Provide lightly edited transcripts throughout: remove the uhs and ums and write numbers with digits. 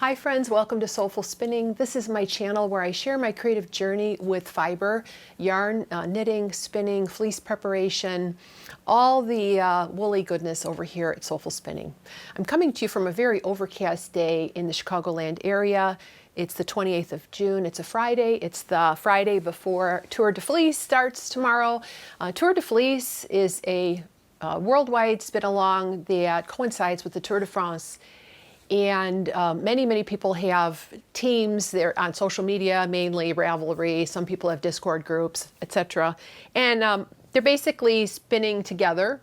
Hi friends, welcome to Soulful Spinning. This is my channel where I share my creative journey with fiber, yarn, knitting, spinning, fleece preparation, all the woolly goodness over here at Soulful Spinning. I'm coming to you from a very overcast day in the Chicagoland area. It's the 28th of June. It's a Friday. It's the Friday before Tour de Fleece starts tomorrow. Tour de Fleece is a worldwide spin along that coincides with the Tour de France. And many people have teams. They're on social media, mainly Ravelry. Some people have Discord groups, etc. And they're basically spinning together.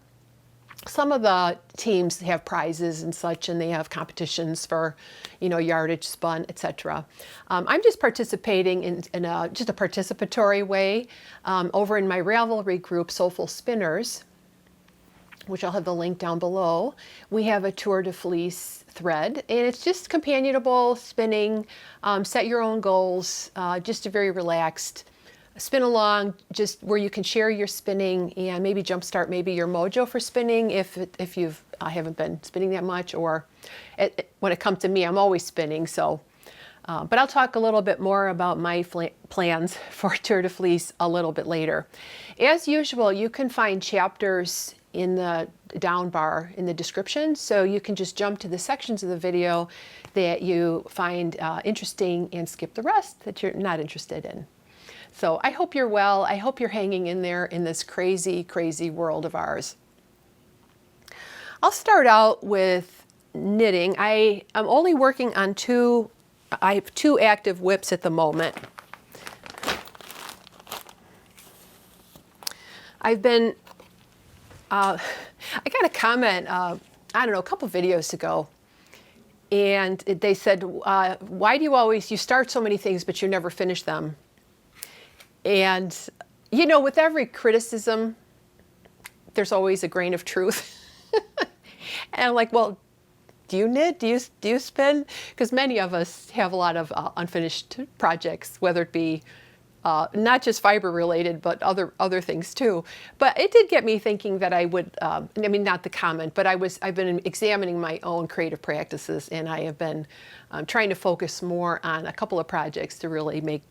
Some of the teams have prizes and such, and they have competitions for, yardage spun, etc. I'm just participating in just a participatory way over in my Ravelry group, Soulful Spinners, which I'll have the link down below. We have a Tour de Fleece thread, and it's just companionable spinning, set your own goals, just a very relaxed spin along, just where you can share your spinning and maybe jumpstart maybe your mojo for spinning if you haven't been spinning that much, or when it comes to me, I'm always spinning. So, but I'll talk a little bit more about my plans for Tour de Fleece a little bit later. As usual, you can find chapters in the down bar in the description, so you can just jump to the sections of the video that you find interesting and skip the rest that you're not interested in. So I hope you're well. I hope you're hanging in there in this crazy world of ours. I'll start out with knitting. I'm only working on I have two active whips at the moment. I've been I got a comment, I don't know, a couple videos ago, and they said, why do you start so many things, but you never finish them? And, with every criticism, there's always a grain of truth. And I'm like, well, do you knit? Do you spin? Because many of us have a lot of unfinished projects, whether it be not just fiber related, but other things too. But it did get me thinking that I would, not the comment, but I've been examining my own creative practices, and I have been trying to focus more on a couple of projects to really make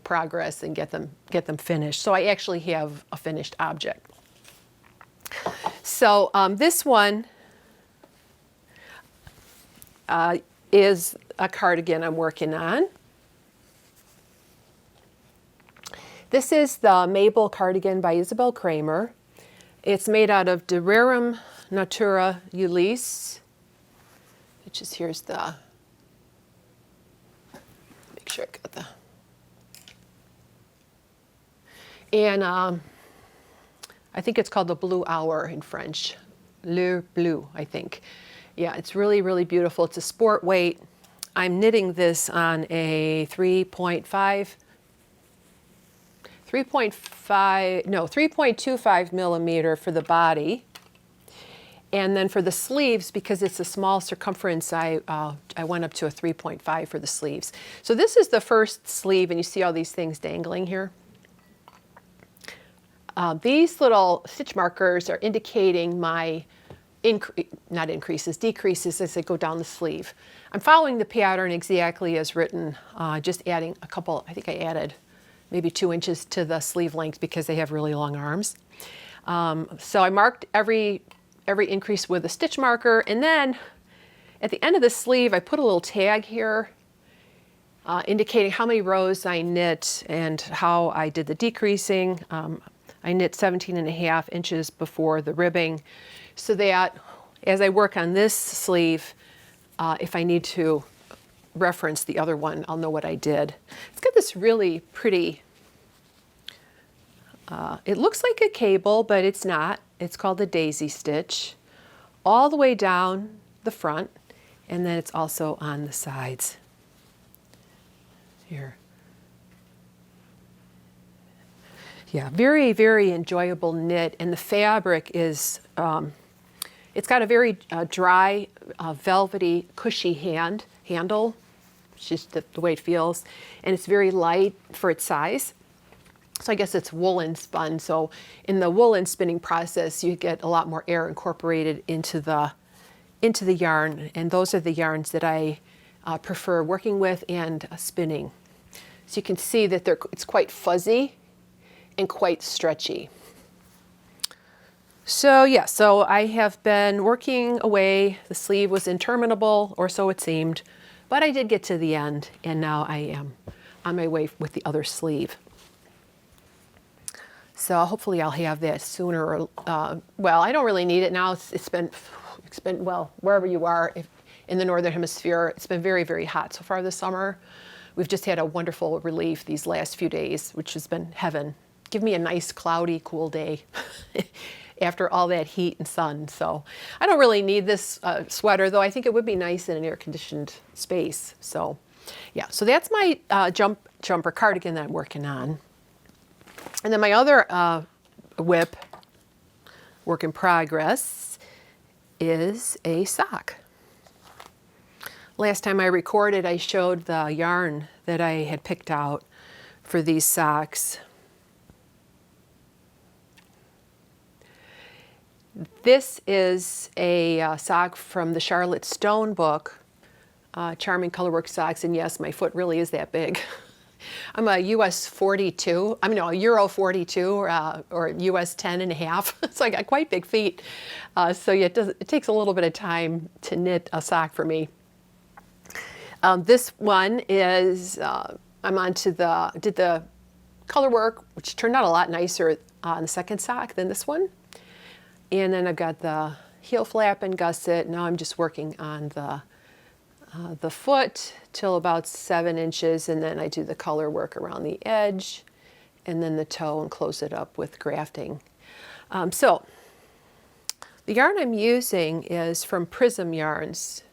progress and get them finished. So I actually have a finished object. So this one is a cardigan I'm working on. This is the Mabel cardigan by Isabel Kramer. It's made out of De Rerum Natura Ulisse, which is, here's the, make sure I got the, and I think it's called the Blue Hour in French, Le Bleu, I think. Yeah, it's really beautiful. It's a sport weight. I'm knitting this on a 3.25 millimeter for the body. And then for the sleeves, because it's a small circumference, I went up to a 3.5 for the sleeves. So this is the first sleeve, and you see all these things dangling here. These little stitch markers are indicating my decreases as I go down the sleeve. I'm following the pattern exactly as written, just adding a couple, I think I added maybe 2 inches to the sleeve length because they have really long arms. So I marked every increase with a stitch marker, and then at the end of the sleeve I put a little tag here indicating how many rows I knit and how I did the decreasing. I knit 17.5 inches before the ribbing, so that as I work on this sleeve, if I need to reference the other one, I'll know what I did. It's got this really pretty, it looks like a cable, but it's not. It's called the daisy stitch, all the way down the front, and then it's also on the sides here. Yeah, very enjoyable knit, and the fabric is, it's got a very dry, velvety, cushy handle. It's just the way it feels, and it's very light for its size. So I guess it's woolen spun. So in the woolen spinning process, you get a lot more air incorporated into the yarn, and those are the yarns that I prefer working with and spinning. So you can see that it's quite fuzzy and quite stretchy. So yeah, so I have been working away. The sleeve was interminable, or so it seemed, but I did get to the end, and now I am on my way with the other sleeve. So hopefully I'll have that sooner. Well, I don't really need it now. It's been, well, wherever you are in the Northern Hemisphere, it's been very, very hot so far this summer. We've just had a wonderful relief these last few days, which has been heaven. Give me a nice, cloudy, cool day after all that heat and sun. So I don't really need this sweater, though I think it would be nice in an air-conditioned space. So yeah, so that's my jumper cardigan that I'm working on. And then my other whip, work in progress, is a sock. Last time I recorded, I showed the yarn that I had picked out for these socks. This is a sock from the Charlotte Stone book, Charming Colorwork Socks, and yes, my foot really is that big. I'm a US 42, I mean, no, a Euro 42 or US 10 and a half, so I got quite big feet. So yeah, it takes a little bit of time to knit a sock for me. This one is, I'm onto did the color work, which turned out a lot nicer on the second sock than this one. And then I've got the heel flap and gusset. Now I'm just working on the foot till about 7 inches, and then I do the color work around the edge, and then the toe, and close it up with grafting. So the yarn I'm using is from Prism Yarns.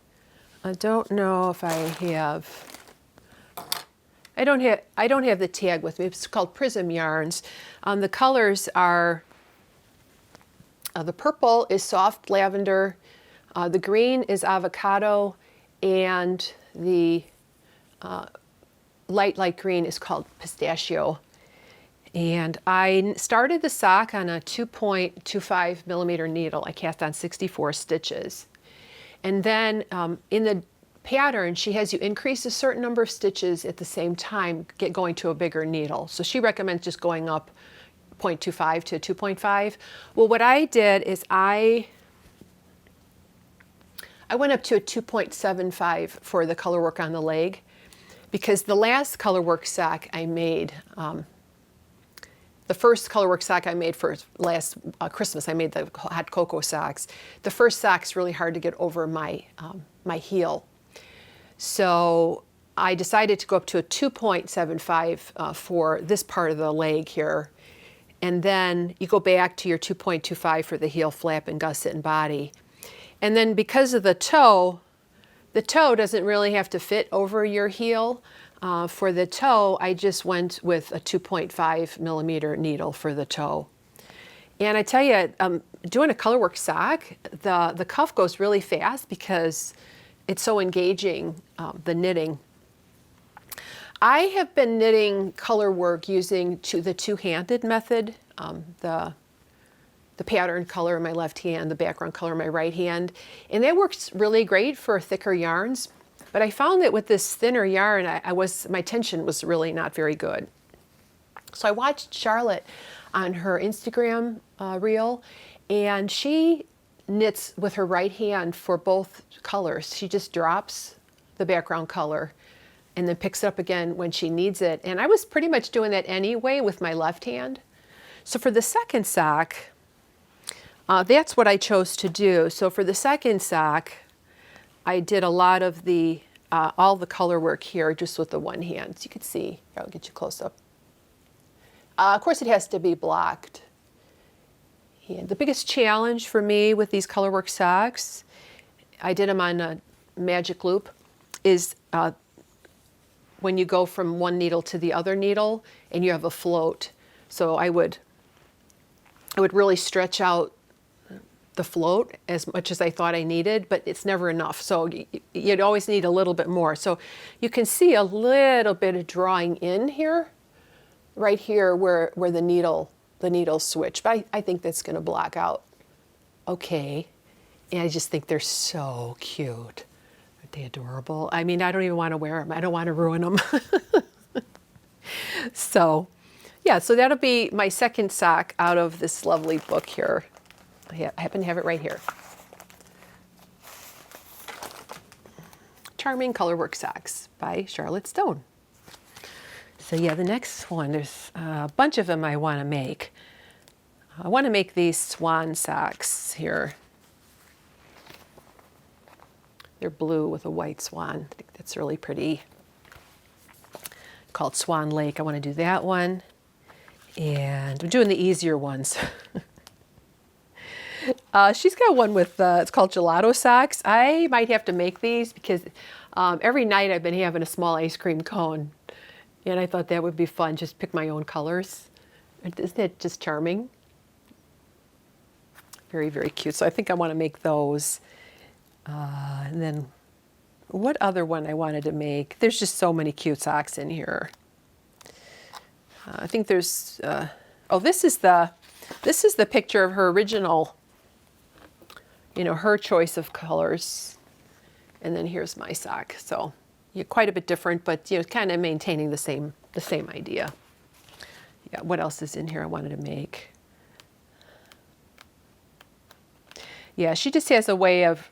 I don't know if I don't have the tag with me. It's called Prism Yarns. The colors are, the purple is soft lavender, the green is avocado, and the light green is called pistachio. And I started the sock on a 2.25 millimeter needle. I cast on 64 stitches. And then in the pattern, she has you increase a certain number of stitches at the same time, going to a bigger needle. So she recommends just going up 0.25 to 2.5. Well, what I did is I went up to a 2.75 for the color work on the leg, because the last color work sock I made, the first color work sock I made for last Christmas, I made the hot cocoa socks. The first sock's really hard to get over my heel. So I decided to go up to a 2.75 for this part of the leg here. And then you go back to your 2.25 for the heel flap and gusset and body. And then because of the toe doesn't really have to fit over your heel. For the toe, I just went with a 2.5 millimeter needle for the toe. And I tell you, doing a colorwork sock, the cuff goes really fast because it's so engaging, the knitting. I have been knitting colorwork using the two-handed method, the pattern color in my left hand, the background color in my right hand. And that works really great for thicker yarns. But I found that with this thinner yarn, my tension was really not very good. So I watched Charlotte on her Instagram reel, and she knits with her right hand for both colors. She just drops the background color and then picks it up again when she needs it. And I was pretty much doing that anyway with my left hand. So for the second sock, that's what I chose to do. So for the second sock, I did a lot of all the color work here just with the one hand. So you can see, here, I'll get you close up. Of course, it has to be blocked. And the biggest challenge for me with these colorwork socks, I did them on a magic loop, is when you go from one needle to the other needle and you have a float. So I would really stretch out the float as much as I thought I needed, but it's never enough. So you'd always need a little bit more. So you can see a little bit of drawing in here, right here where the needle switch. But I think that's going to block out okay. And I just think they're so cute. they adorable? I mean, I don't even want to wear them. I don't want to ruin them. So, yeah, so that'll be my second sock out of this lovely book here. I happen to have it right here. Charming Colorwork Socks by Charlotte Stone. So yeah, the next one, there's a bunch of them I want to make. I want to make these swan socks here. They're blue with a white swan. I think that's really pretty. Called Swan Lake. I want to do that one. And I'm doing the easier ones. She's got one with, it's called gelato socks. I might have to make these because every night I've been having a small ice cream cone. And I thought that would be fun, just pick my own colors. Isn't it just charming? Very, very cute. So I think I want to make those. And then what other one I wanted to make? There's just so many cute socks in here. I think there's, oh, this is the picture of her original, you know, her choice of colors. And then here's my sock. So yeah, quite a bit different, but you know, kind of maintaining the same idea. Yeah, what else is in here I wanted to make? Yeah, she just has a way of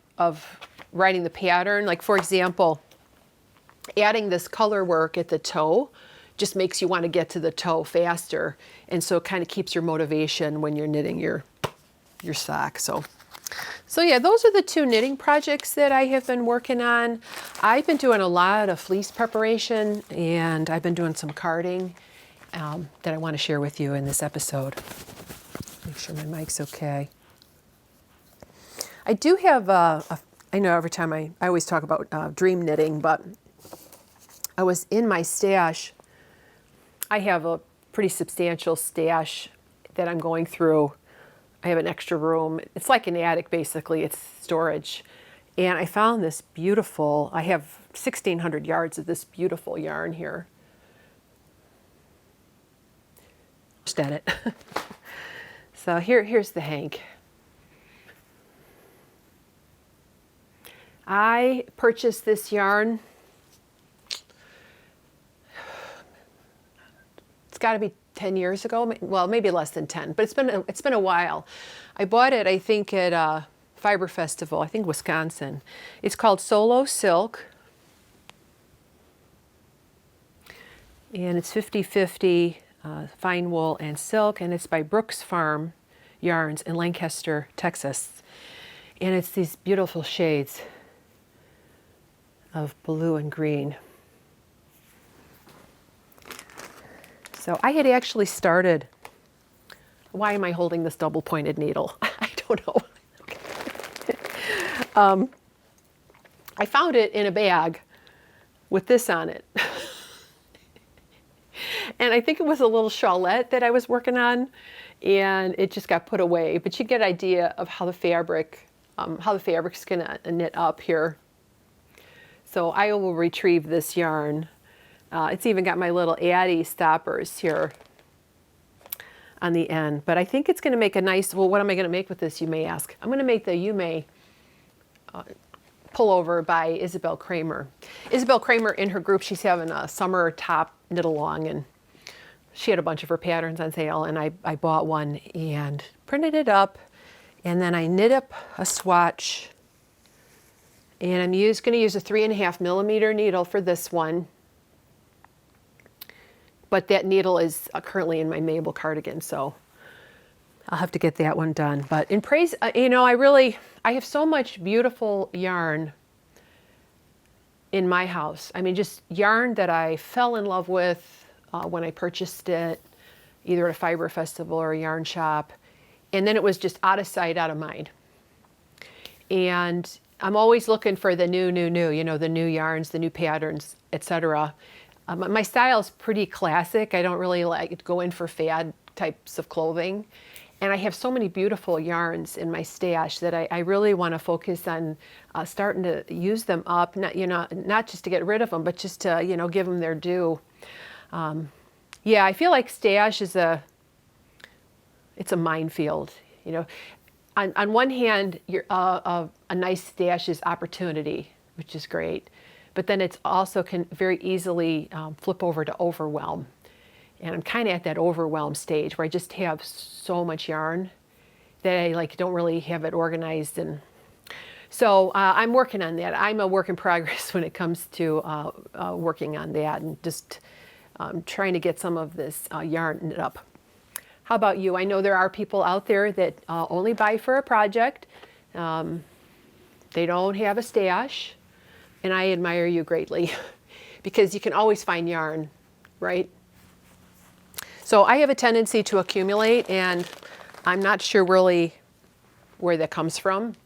writing the pattern. Like for example, adding this color work at the toe just makes you want to get to the toe faster. And so it kind of keeps your motivation when you're knitting your sock. So yeah, those are the two knitting projects that I have been working on. I've been doing a lot of fleece preparation, and I've been doing some carding that I want to share with you in this episode. Make sure my mic's okay. I do have I know every time I always talk about dream knitting, but I was in my stash. I have a pretty substantial stash that I'm going through. I have an extra room. It's like an attic, basically. It's storage. And I found this beautiful, I have 1,600 yards of this beautiful yarn here. Just at it. So here's the hank. I purchased this yarn. It's got to be 10 years ago. Well, maybe less than 10, but it's been a while. I bought it, I think, at a Fiber Festival, I think Wisconsin. It's called Solo Silk. And it's 50-50 fine wool and silk, and it's by Brooks Farm Yarns in Lancaster, Texas. And it's these beautiful shades of blue and green. So I had actually started, why am I holding this double-pointed needle? I don't know. I found it in a bag with this on it. And I think it was a little shawlette that I was working on, and it just got put away. But you get an idea of how the fabric's gonna knit up here. So I will retrieve this yarn. It's even got my little Addy stoppers here on the end. But I think it's going to make a nice, well, what am I going to make with this, you may ask? I'm going to make the You May pullover by Isabel Kramer. Isabel Kramer, in her group, she's having a summer top knit along, and she had a bunch of her patterns on sale, and I bought one and printed it up, and then I knit up a swatch, and I'm going to use a 3.5 millimeter needle for this one. But that needle is currently in my Mabel cardigan, so I'll have to get that one done. But in praise, you know, I have so much beautiful yarn in my house. I mean, just yarn that I fell in love with when I purchased it, either at a fiber festival or a yarn shop. And then it was just out of sight, out of mind. And I'm always looking for the new, you know, the new yarns, the new patterns, etc. My style is pretty classic. I don't really like to go in for fad types of clothing. And I have so many beautiful yarns in my stash that I really want to focus on starting to use them up, not just to get rid of them, but just to, you know, give them their due. Yeah, I feel like stash is it's a minefield, you know. On one hand, a nice stash is opportunity, which is great. But then it's also can very easily flip over to overwhelm. And I'm kind of at that overwhelm stage where I just have so much yarn that I like don't really have it organized. And so I'm working on that. I'm a work in progress when it comes to working on that, and just trying to get some of this yarn knit up. How about you? I know there are people out there that only buy for a project. They don't have a stash, and I admire you greatly because you can always find yarn, right? So I have a tendency to accumulate, and I'm not sure really where that comes from,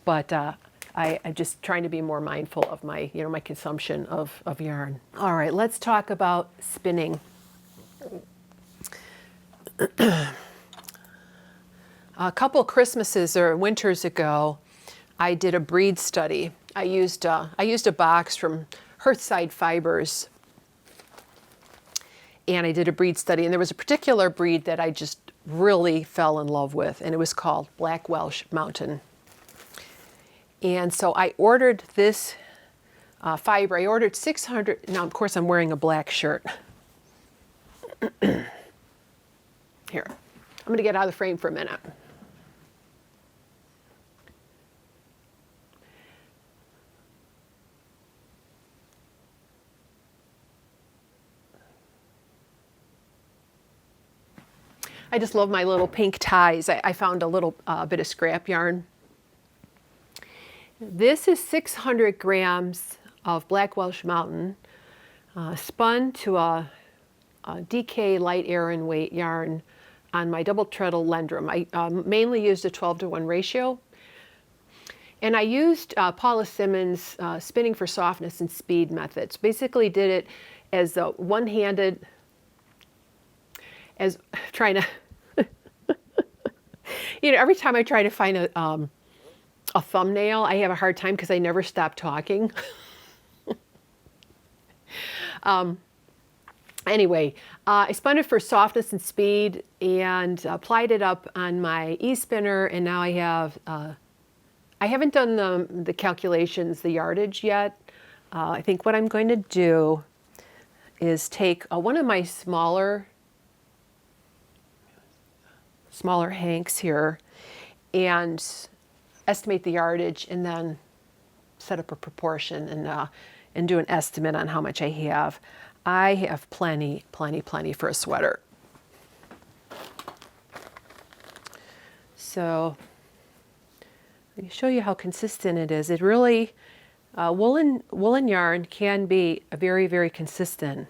but I'm just trying to be more mindful of my, my consumption of yarn. All right, let's talk about spinning. A couple Christmases or winters ago, I did a breed study. I used a box from Hearthside Fibers, and I did a breed study. And there was a particular breed that I just really fell in love with, and it was called Black Welsh Mountain. And so I ordered this fiber. I ordered 600. Now, of course, I'm wearing a black shirt. Here, I'm going to get out of the frame for a minute. I just love my little pink ties. I found a little bit of scrap yarn. This is 600 grams of Black Welsh Mountain, spun to a DK light Aran weight yarn on my double treadle Lendrum. I mainly used a 12-to-1 ratio. And I used Paula Simmons' spinning for softness and speed methods. Basically did it as a one-handed, as trying to, every time I try to find a thumbnail, I have a hard time because I never stop talking. Anyway, I spun it for softness and speed and applied it up on my e-spinner, and now I have, I haven't done the calculations, the yardage yet. I think what I'm going to do is take one of my smaller hanks here and estimate the yardage, and then set up a proportion and do an estimate on how much I have. I have plenty for a sweater. So let me show you how consistent it is. It really, woolen yarn can be very, very consistent.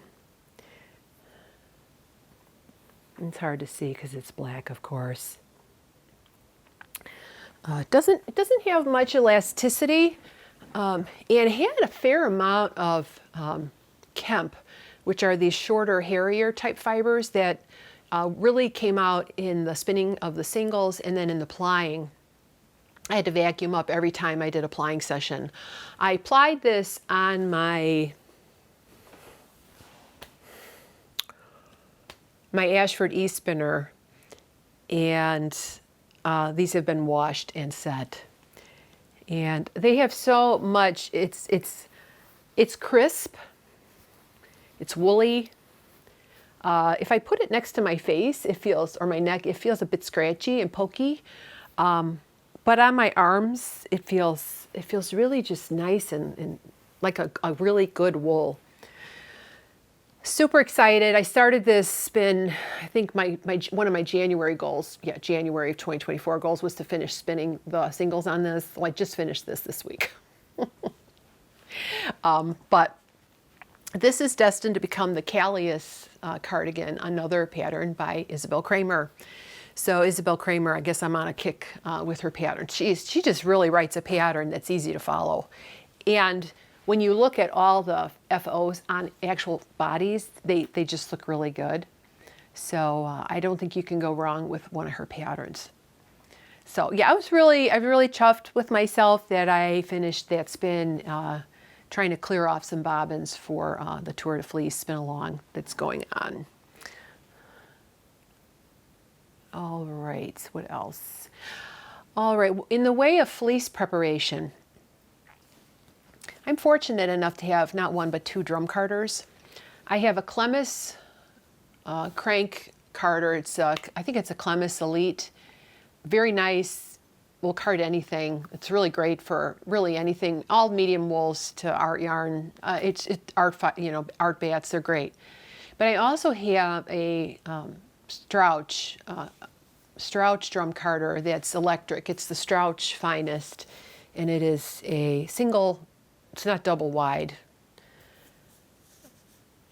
It's hard to see because it's black, of course. It doesn't have much elasticity, and it had a fair amount of Kemp, which are these shorter, hairier type fibers that really came out in the spinning of the singles, and then in the plying. I had to vacuum up every time I did a plying session. I applied this on my Ashford e-spinner, and these have been washed and set. And they have so much, it's crisp, it's woolly. If I put it next to my face, it feels, or my neck, it feels a bit scratchy and pokey. But on my arms, it feels really just nice and like a really good wool. Super excited. I started this spin, I think one of my January goals, January of 2024 goals was to finish spinning the singles on this. Well, I just finished this week. But this is destined to become the Callius cardigan, another pattern by Isabel Kramer. So Isabel Kramer, I guess I'm on a kick with her pattern. She just really writes a pattern that's easy to follow. And when you look at all the FOs on actual bodies, they just look really good. So I don't think you can go wrong with one of her patterns. So yeah, I'm really chuffed with myself that I finished that spin, trying to clear off some bobbins for the Tour de Fleece spin along that's going on. All right, what else? All right, in the way of fleece preparation, I'm fortunate enough to have not one but two drum carders. I have a Clemis crank carder. It's I think it's a Clemis Elite. Very nice. Will card anything. It's really great for really anything. All medium wools to art yarn. It's art bats. They're great. But I also have a Strouch drum carder that's electric. It's the Strouch Finest, and it is a single. It's not double wide.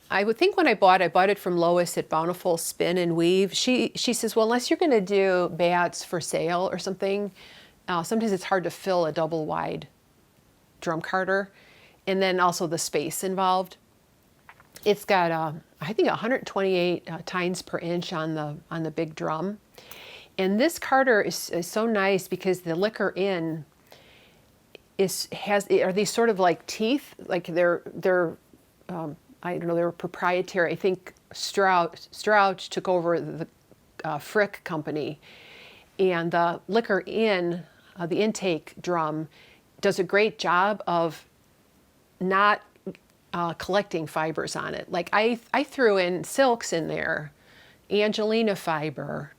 I would think when I bought it from Lois at Bountiful Spin and Weave. She says, well, unless you're going to do bats for sale or something, sometimes it's hard to fill a double wide drum carder, and then also the space involved. It's got I think 128 tines per inch on the big drum, and this carder is so nice because the liquor in are these sort of like teeth, like they're I don't know, they were proprietary. I think Strouch took over the Frick company, and the liquor in the intake drum does a great job of not collecting fibers on it. Like I threw in silks in there, Angelina fiber,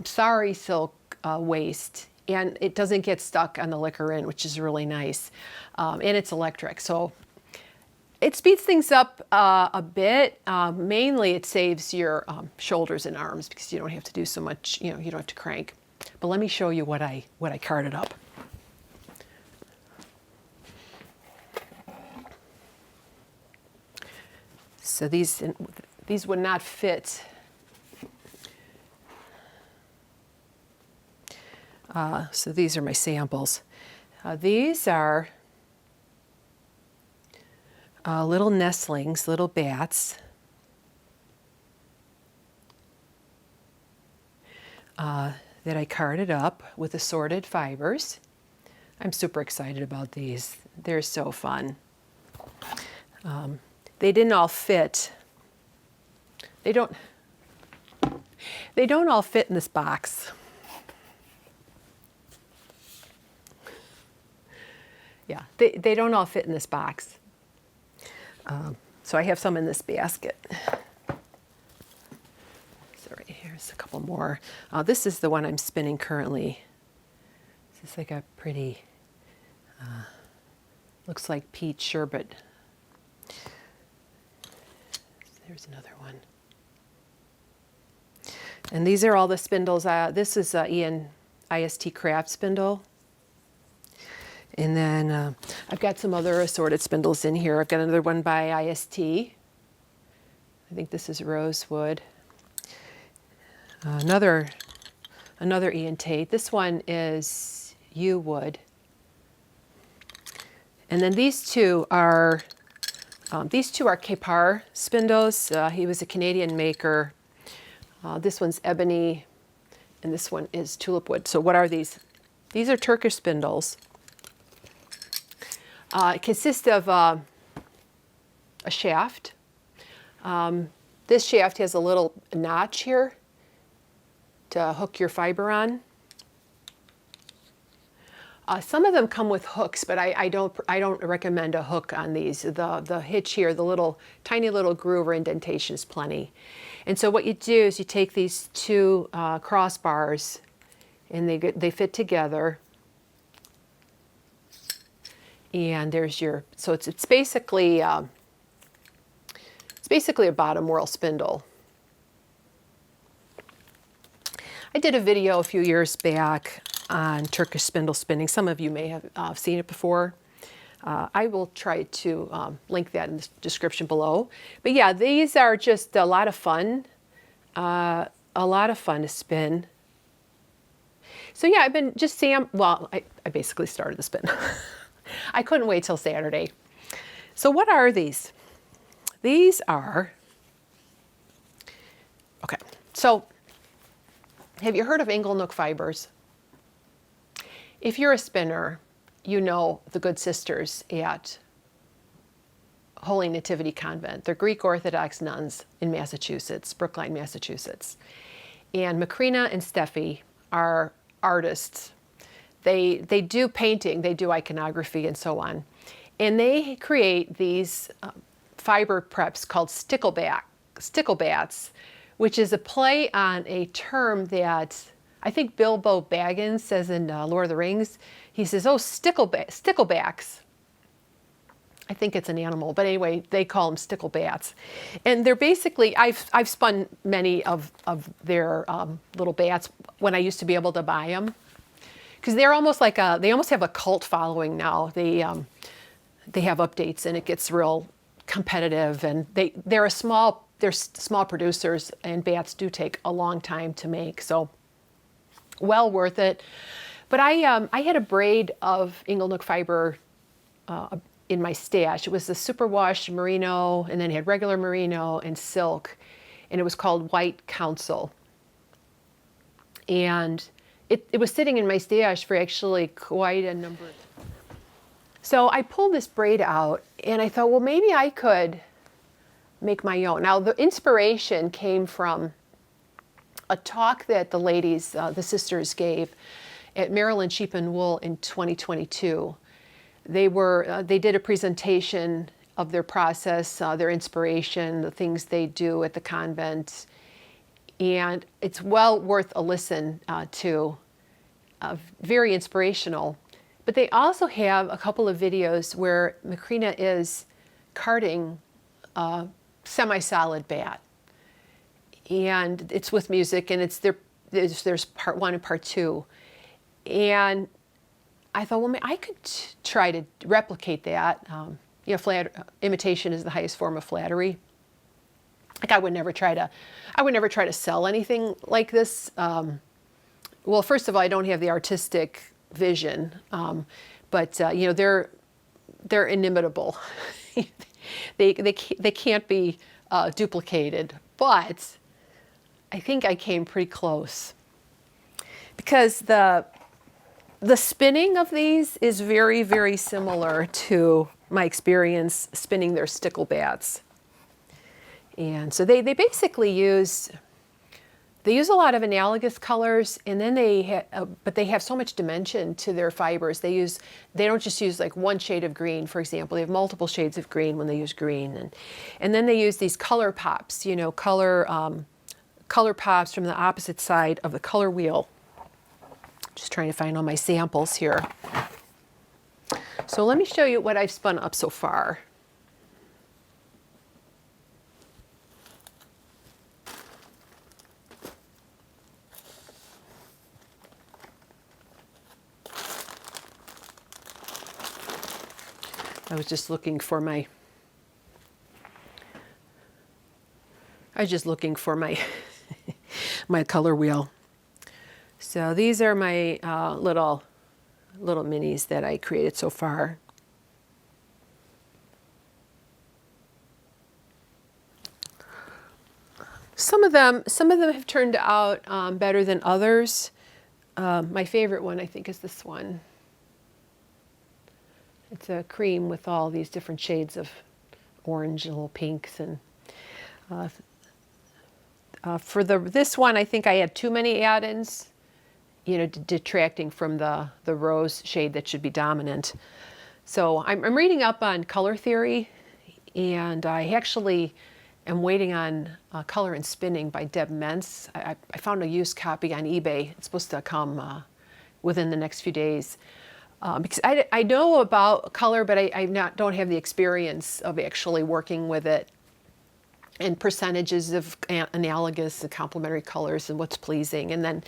sari silk waste, and it doesn't get stuck on the liquor in, which is really nice. And it's electric, so it speeds things up a bit. Mainly it saves your shoulders and arms because you don't have to do so much, you don't have to crank. But let me show you what I carded up. So these would not fit. So these are my samples. These are little nestlings, little bats. That I carded up with assorted fibers. I'm super excited about these. They're so fun. They didn't all fit. They don't all fit in this box. Yeah, they don't all fit in this box. So I have some in this basket. So right here's a couple more. This is the one I'm spinning currently. This is like a pretty, looks like peach sherbet. There's another one. And these are all the spindles. This is Ian IST Craft spindle. And then I've got some other assorted spindles in here. I've got another one by IST. I think this is Rosewood. Another Ian Tate. This one is Yew Wood. And then these two are Kapar spindles. He was a Canadian maker. This one's ebony, and this one is tulip wood. So what are these? These are Turkish spindles. It consists of a shaft. This shaft has a little notch here to hook your fiber on. Some of them come with hooks, but I don't recommend a hook on these. The hitch here, the little tiny little groove or indentation is plenty. And so what you do is you take these two crossbars, and they fit together. And there's your, so it's basically a bottom whorl spindle. I did a video a few years back on Turkish spindle spinning. Some of you may have seen it before. I will try to link that in the description below. But yeah, these are just a lot of fun. A lot of fun to spin. So yeah, I've been just well, I basically started the spin. I couldn't wait till Saturday. So what are these? These are, okay, so have you heard of Inglenook fibers? If you're a spinner, you know the good sisters at Holy Nativity Convent. They're Greek Orthodox nuns in Massachusetts, Brookline, Massachusetts. And Macrina and Steffi are artists. They do painting, they do iconography and so on. And they create these fiber preps called stickle bats, which is a play on a term that I think Bilbo Baggins says in Lord of the Rings. He says, "Oh, sticklebacks." I think it's an animal, but anyway, they call them sticklebats. And they're basically, I've spun many of their little bats when I used to be able to buy them. Because they're almost like they almost have a cult following now. They have updates and it gets real competitive, and they're small producers, and bats do take a long time to make, so well worth it. But I had a braid of Inglenook fiber in my stash. It was the superwash merino, and then it had regular merino and silk, and it was called White Council. And it was sitting in my stash for actually quite a number of times. So I pulled this braid out, and I thought, well, maybe I could make my own. Now, the inspiration came from a talk that the ladies, the sisters, gave at Maryland Sheep and Wool in 2022. They did a presentation of their process, their inspiration, the things they do at the convent, and it's well worth a listen to. Very inspirational. But they also have a couple of videos where Macrina is carding a semi-solid bat, and it's with music, and there's part 1 and part 2, and I thought, well, I could try to replicate that. Imitation is the highest form of flattery. Like I would never try to sell anything like this. Well, first of all, I don't have the artistic vision, but they're inimitable. they can't be duplicated. But I think I came pretty close, because the spinning of these is very, very similar to my experience spinning their stickle bats. And so they basically use a lot of analogous colors, and then but they have so much dimension to their fibers. They don't just use like one shade of green, for example. They have multiple shades of green when they use green, and then they use these color pops, color pops from the opposite side of the color wheel. Just trying to find all my samples here. So let me show you what I've spun up so far. I was just looking for my my color wheel. So these are my little minis that I created so far. Some of them have turned out better than others. My favorite one, I think, is this one. It's a cream with all these different shades of orange and little pinks, and for this one, I think I had too many add-ins, detracting from the rose shade that should be dominant. So I'm reading up on color theory, and I actually am waiting on Color and Spinning by Deb Mentz. I found a used copy on eBay. It's supposed to come within the next few days. Because I know about color, but I don't have the experience of actually working with it, and percentages of analogous and complementary colors and what's pleasing. And then,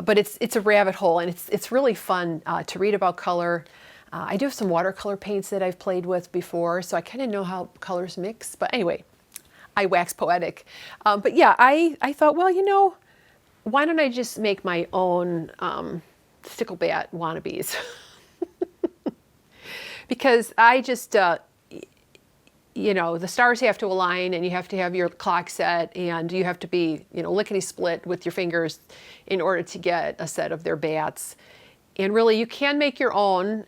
but it's a rabbit hole, and it's really fun to read about color. I do have some watercolor paints that I've played with before, so I kind of know how colors mix. But anyway, I wax poetic. But yeah, I thought, well, why don't I just make my own sticklebat wannabes? Because I just, the stars have to align, and you have to have your clock set, and you have to be, lickety-split with your fingers in order to get a set of their bats. And really, you can make your own.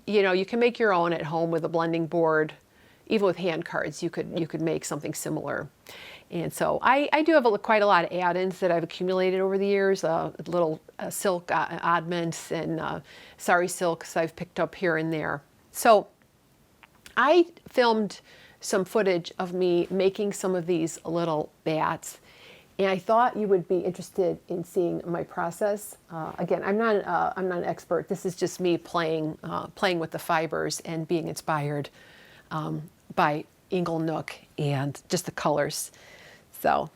You can make your own at home with a blending board, even with hand cards, you could make something similar. And so I do have quite a lot of add-ins that I've accumulated over the years, little silk oddments and sari silks I've picked up here and there. So I filmed some footage of me making some of these little bats, and I thought you would be interested in seeing my process. Again, I'm not an expert. This is just me playing with the fibers and being inspired by Inglenook and just the colors. So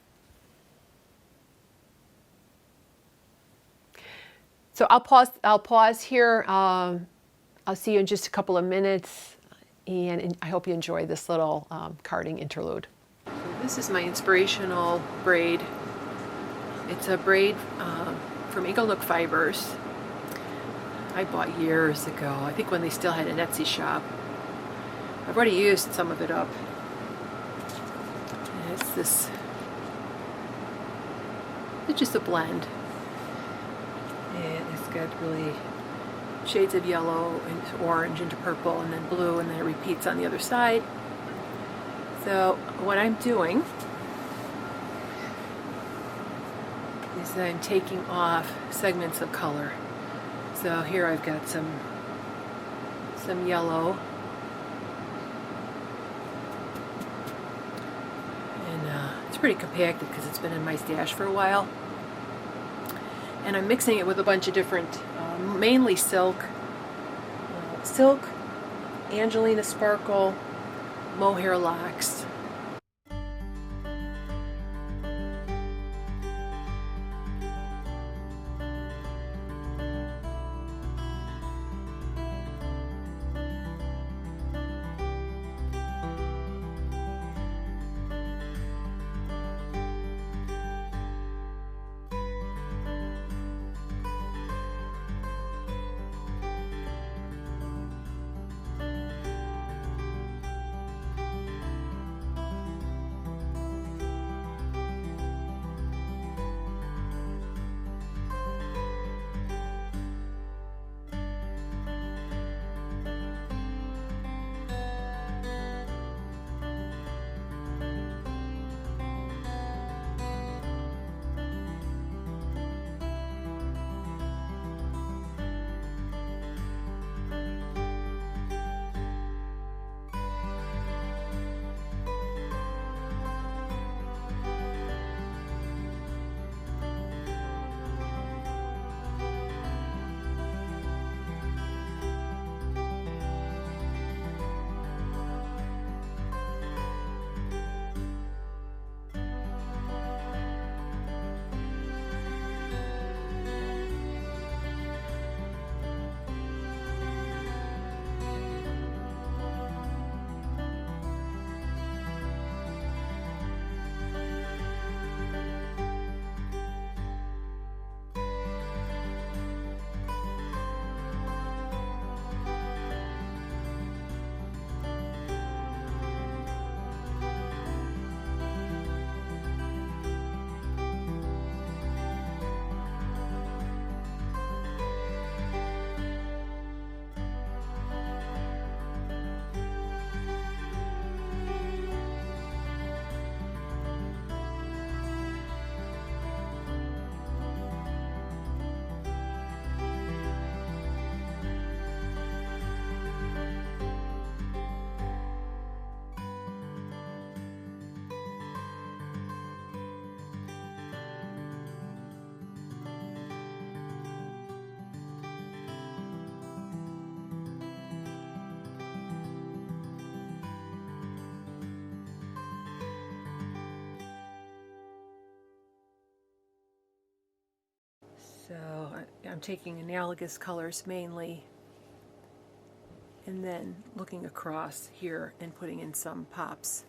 I'll pause here. I'll see you in just a couple of minutes, and I hope you enjoy this little carding interlude. So this is my inspirational braid. It's a braid from Inglenook fibers I bought years ago, I think when they still had an Etsy shop. I've already used some of it up. And it's just a blend. And it's got really shades of yellow and orange into purple and then blue, and then it repeats on the other side. So what I'm doing is that I'm taking off segments of color. So here I've got some yellow, and it's pretty compacted because it's been in my stash for a while. And I'm mixing it with a bunch of different, mainly silk, Angelina Sparkle, mohair locks. So I'm taking analogous colors mainly, and then looking across here and putting in some pops.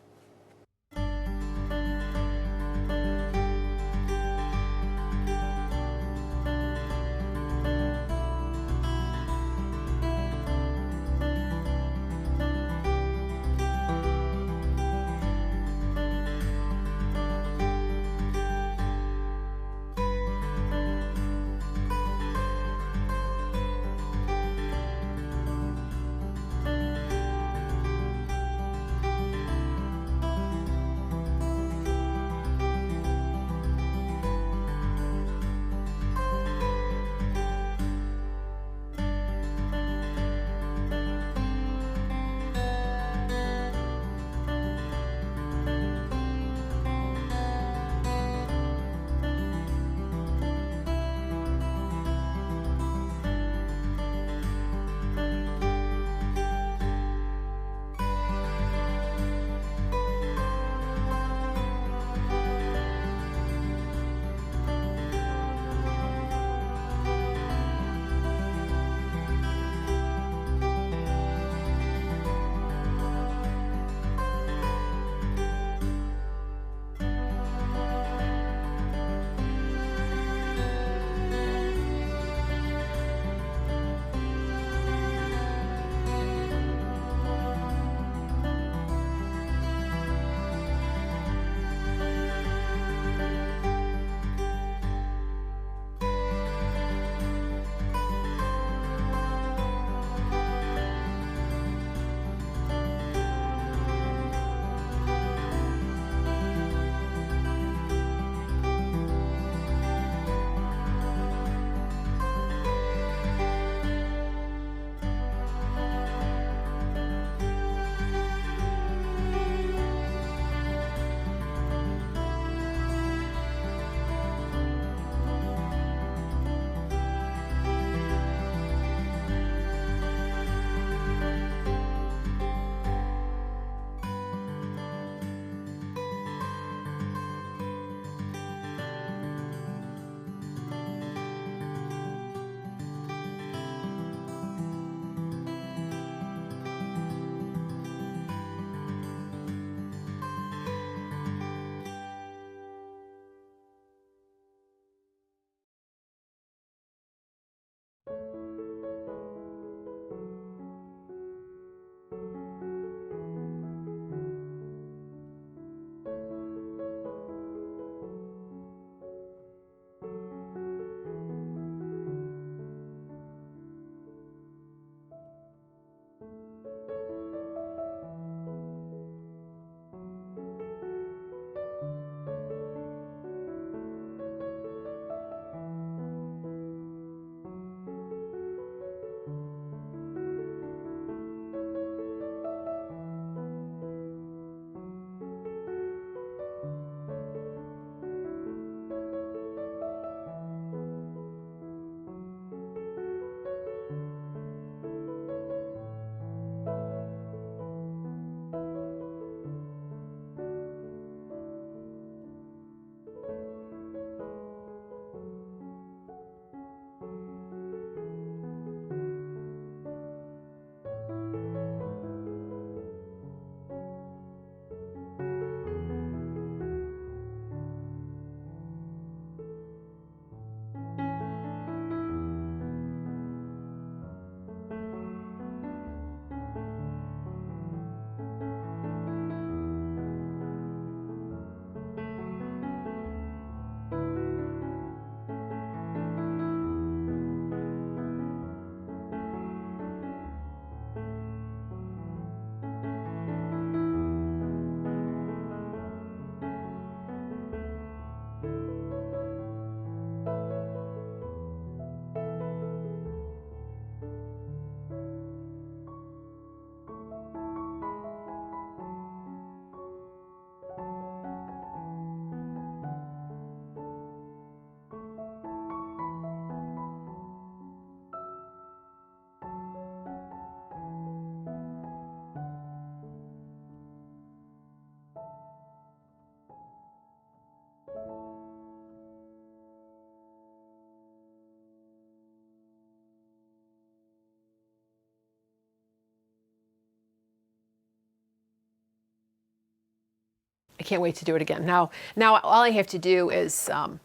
I can't wait to do it again. Now all I have to do is I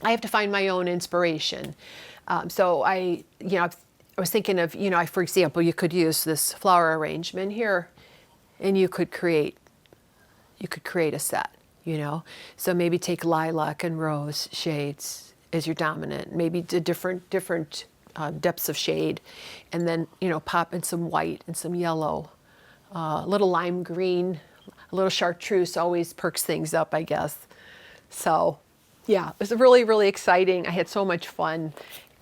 have to find my own inspiration. So I was thinking of, for example, you could use this flower arrangement here, and you could create a set, So maybe take lilac and rose shades as your dominant, maybe different depths of shade, and then, pop in some white and some yellow, a little lime green, a little chartreuse always perks things up, I guess. So yeah, it was really, really exciting. I had so much fun,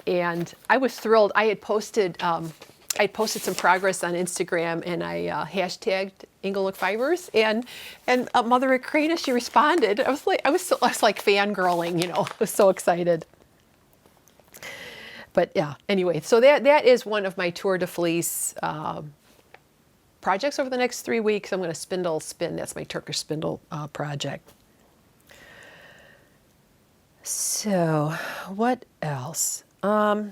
and I was thrilled. I had posted some progress on Instagram, and I hashtagged Inglenook Fibers, and Mother Akrina, she responded. I was like fangirling, I was so excited. But yeah, anyway, so that is one of my Tour de Fleece projects over the next 3 weeks. I'm going to spindle spin. That's my Turkish spindle project. So what else? A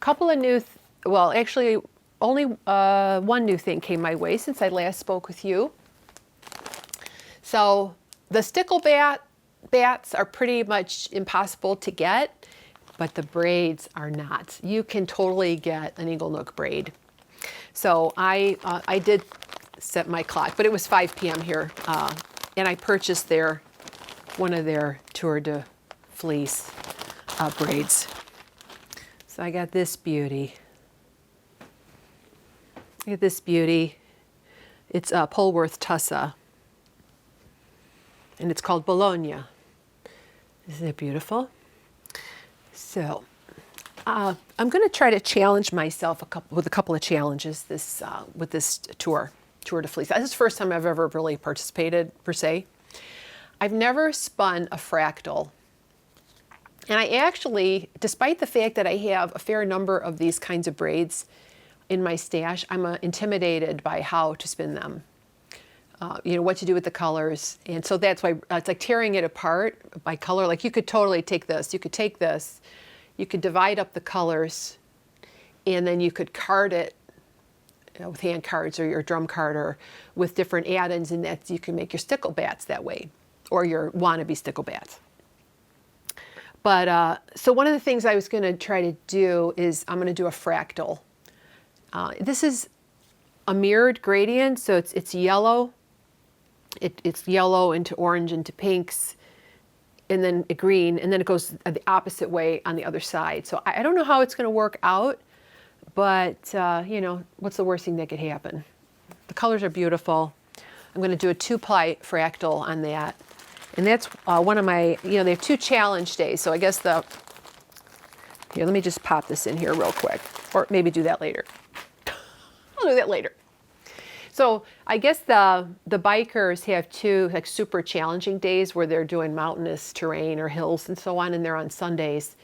couple of new, well, actually only one new thing came my way since I last spoke with you. So the stickle bats are pretty much impossible to get, but the braids are not. You can totally get an Inglenook braid. So I did set my clock, but it was 5 p.m. here, and I purchased one of their Tour de Fleece braids. So I got this beauty. Look at this beauty. It's Polworth Tussa, and it's called Bologna. Isn't it beautiful? So I'm going to try to challenge myself with a couple of challenges with this Tour de Fleece. This is the first time I've ever really participated, per se. I've never spun a fractal. And I actually, despite the fact that I have a fair number of these kinds of braids in my stash, I'm intimidated by how to spin them. What to do with the colors. And so that's why it's like tearing it apart by color. Like you could totally take this, you could divide up the colors, and then you could card it with hand cards or your drum card or with different add-ins, and that you can make your stickle bats that way, or your wannabe stickle bats. But so one of the things I was going to try to do is I'm going to do a fractal. This is a mirrored gradient, so it's yellow. It's yellow into orange into pinks, and then a green, and then it goes the opposite way on the other side. So I don't know how it's going to work out, but what's the worst thing that could happen? The colors are beautiful. I'm going to do a 2-ply fractal on that. And that's one of my, they have 2 challenge days. So I guess here, let me just pop this in here real quick, or maybe do that later. I'll do that later. So I guess the bikers have 2 like super challenging days where they're doing mountainous terrain or hills and so on, and they're on Sundays.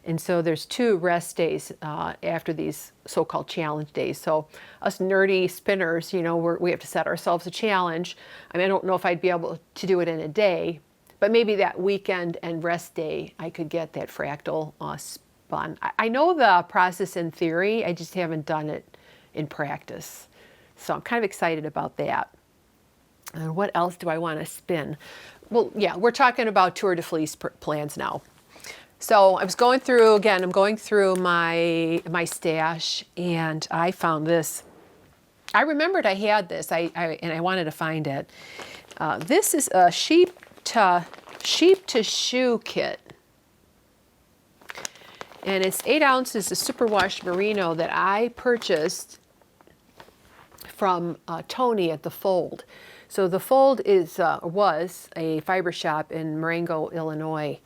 And so there's 2 rest days after these so-called challenge days. So us nerdy spinners, we have to set ourselves a challenge. I mean, I don't know if I'd be able to do it in a day, but maybe that weekend and rest day, I could get that fractal spun. I know the process in theory, I just haven't done it in practice. So I'm kind of excited about that. And what else do I want to spin? Well, yeah, we're talking about Tour de Fleece plans now. So I was going through, again, I'm going through my stash, and I found this. I remembered I had this, and I wanted to find it. This is a sheep to shoe kit. And it's 8 ounces of superwash merino that I purchased from Tony at The Fold. So The Fold was a fiber shop in Marengo, Illinois.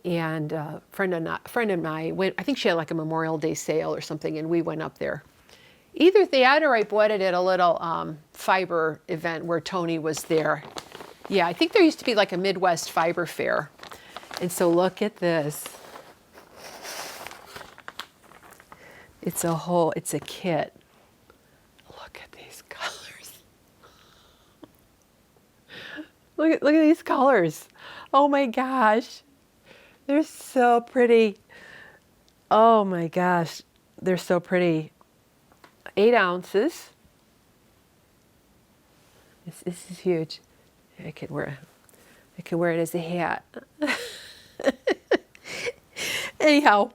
And a friend and I went, I think she had like a Memorial Day sale or something, and we went up there. Either that or I bought it at a little fiber event where Tony was there. Yeah, I think there used to be like a Midwest fiber fair. And so look at this. It's a kit. Look at these colors. Look at these colors. Oh my gosh. They're so pretty. Oh my gosh, they're so pretty. 8 ounces. This is huge. I could wear it as a hat. Anyhow,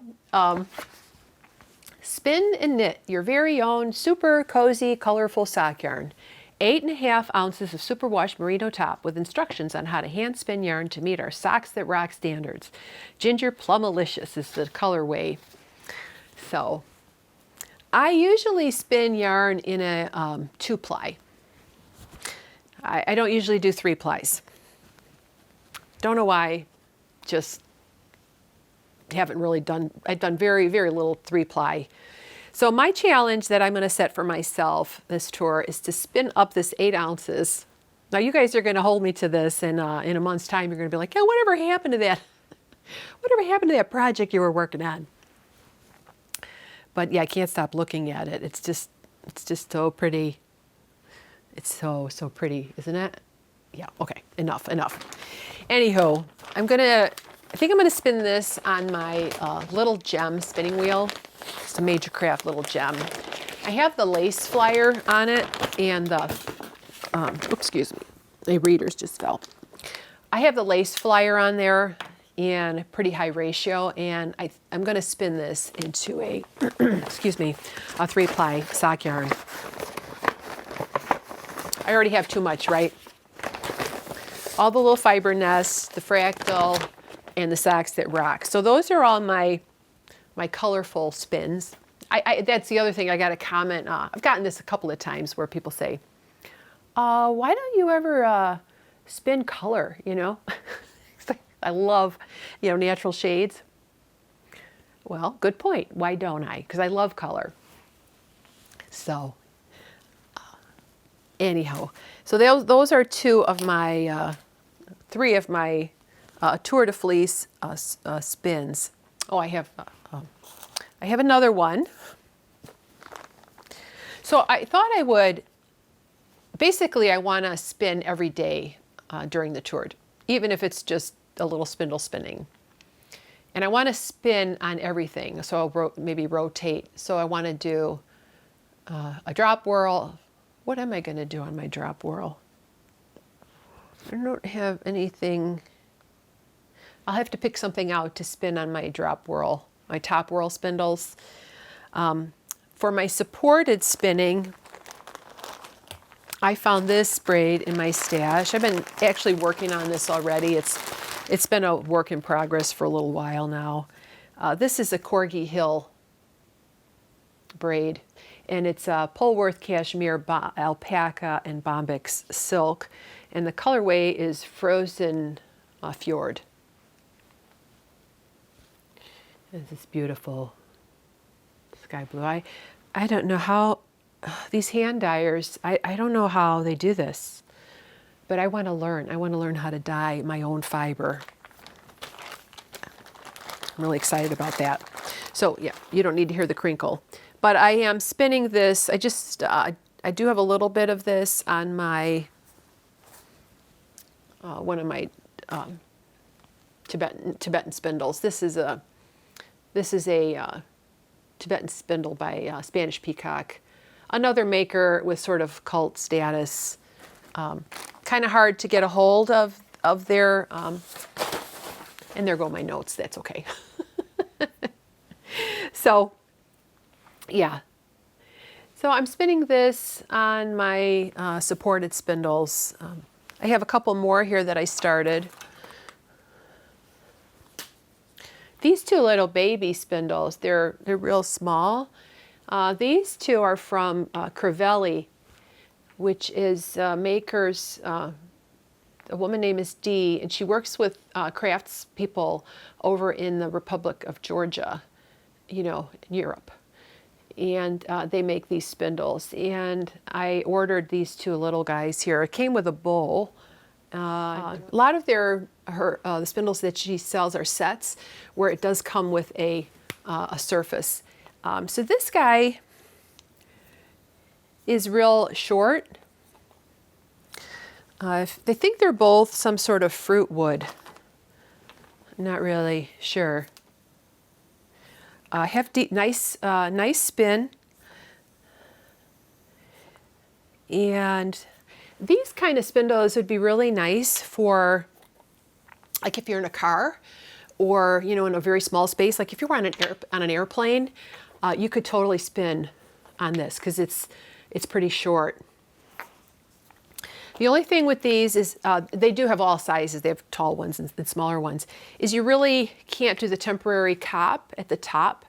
spin and knit your very own super cozy, colorful sock yarn. 8.5 ounces of superwash merino top with instructions on how to hand spin yarn to meet our Socks That Rock standards. Ginger Plumalicious is the colorway. So I usually spin yarn in a 2-ply. I don't usually do 3-plies. Don't know why, just haven't really done, I've done very, very little 3-ply. So my challenge that I'm going to set for myself this tour is to spin up this 8 ounces. Now you guys are going to hold me to this, and in a month's time you're going to be like, yeah, whatever happened to that? Whatever happened to that project you were working on? But yeah, I can't stop looking at it. It's just so pretty. It's so pretty, isn't it? Yeah, okay, enough. Anywho, I think I'm gonna spin this on my little gem spinning wheel. It's a Major Craft little gem. I have the lace flyer on it, and the, excuse me, the readers just fell. I have the lace flyer on there in a pretty high ratio, and I'm gonna spin this into a, excuse me, a 3-ply sock yarn. I already have too much, right? All the little fiber nests, the fractal, and the Socks That Rock. So those are all my colorful spins. That's the other thing I got to comment. I've gotten this a couple of times where people say, why don't you ever spin color, you know? I love, natural shades. Well, good point. Why don't I? Because I love color. So anyhow, so those are 2 of my, 3 of my Tour de Fleece spins. Oh, I have another one. So I thought I would, basically I want to spin every day during the tour, even if it's just a little spindle spinning. And I want to spin on everything, so I'll maybe rotate. So I want to do a drop whirl. What am I going to do on my drop whirl? I don't have anything. I'll have to pick something out to spin on my drop whirl, my top whirl spindles. For my supported spinning, I found this braid in my stash. I've been actually working on this already. It's been a work in progress for a little while now. This is a Corgi Hill braid, and it's Polworth Cashmere, Alpaca, and Bombyx silk, and the colorway is Frozen Fjord. This is beautiful sky blue. I don't know how these hand dyers, I don't know how they do this, but I want to learn. I want to learn how to dye my own fiber. I'm really excited about that. So yeah, you don't need to hear the crinkle. But I am spinning this. I do have a little bit of this on my, one of my Tibetan spindles. This is a Tibetan spindle by Spanish Peacock. Another maker with sort of cult status. Kind of hard to get a hold of their, and there go my notes, that's okay. So, yeah. So I'm spinning this on my supported spindles. I have a couple more here that I started. These 2 little baby spindles, they're real small. These 2 are from Crivelli, which is makers, a woman named is Dee, and she works with crafts people over in the Republic of Georgia, in Europe. And they make these spindles. And I ordered these 2 little guys here. It came with a bowl. A lot of the spindles that she sells are sets where it does come with a surface. So this guy is real short. They think they're both some sort of fruit wood. I'm not really sure. Hefty, nice spin. And these kind of spindles would be really nice for, like if you're in a car or, you know, in a very small space, like if you were on an airplane, you could totally spin on this because it's pretty short. The only thing with these is they do have all sizes. They have tall ones and smaller ones. Is you really can't do the temporary cap at the top.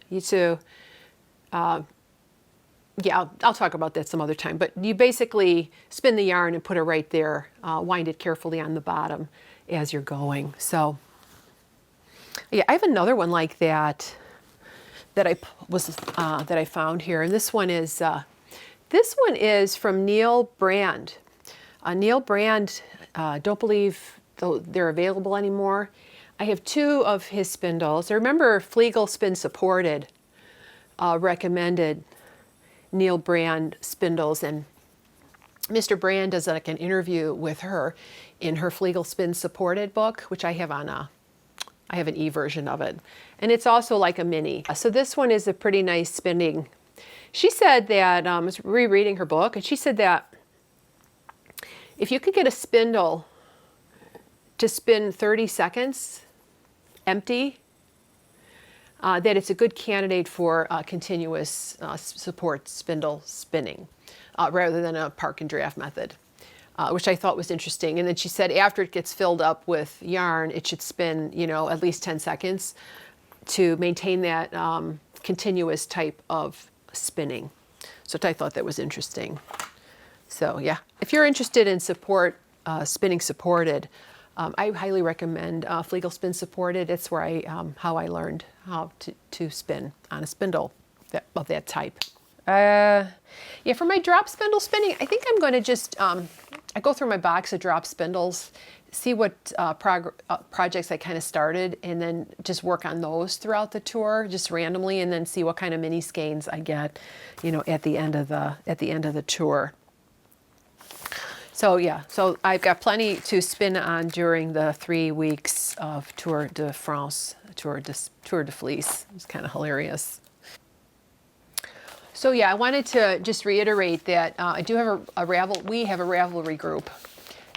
You to, yeah, I'll talk about that some other time. But you basically spin the yarn and put it right there. Wind it carefully on the bottom as you're going. So, yeah, I have another one like that that I found here, and this one is from Neil Brand. Neil Brand, don't believe they're available anymore. I have 2 of his spindles. I remember Fleece Spin Supported recommended Neil Brand spindles, and Mr. Brand does like an interview with her in her Fleece Spin Supported book, which I have I have an e-version of it. And it's also like a mini. So this one is a pretty nice spinning. She said that, I was rereading her book, and she said that if you could get a spindle to spin 30 seconds empty, that it's a good candidate for continuous support spindle spinning rather than a park and draft method, which I thought was interesting. And then she said after it gets filled up with yarn, it should spin, you know, at least 10 seconds to maintain that continuous type of spinning. So I thought that was interesting. So yeah, if you're interested in spinning supported, I highly recommend Fleece Spin Supported. It's where how I learned how to spin on a spindle of that type. Yeah, for my drop spindle spinning, I think I'm going to just I go through my box of drop spindles, see what projects I kind of started, and then just work on those throughout the tour, just randomly, and then see what kind of mini skeins I get, you know, at the end of the tour. So yeah, so I've got plenty to spin on during the 3 weeks of Tour de France, Tour de Fleece. It's kind of hilarious. So yeah, I wanted to just reiterate that I do have we have a Ravelry group.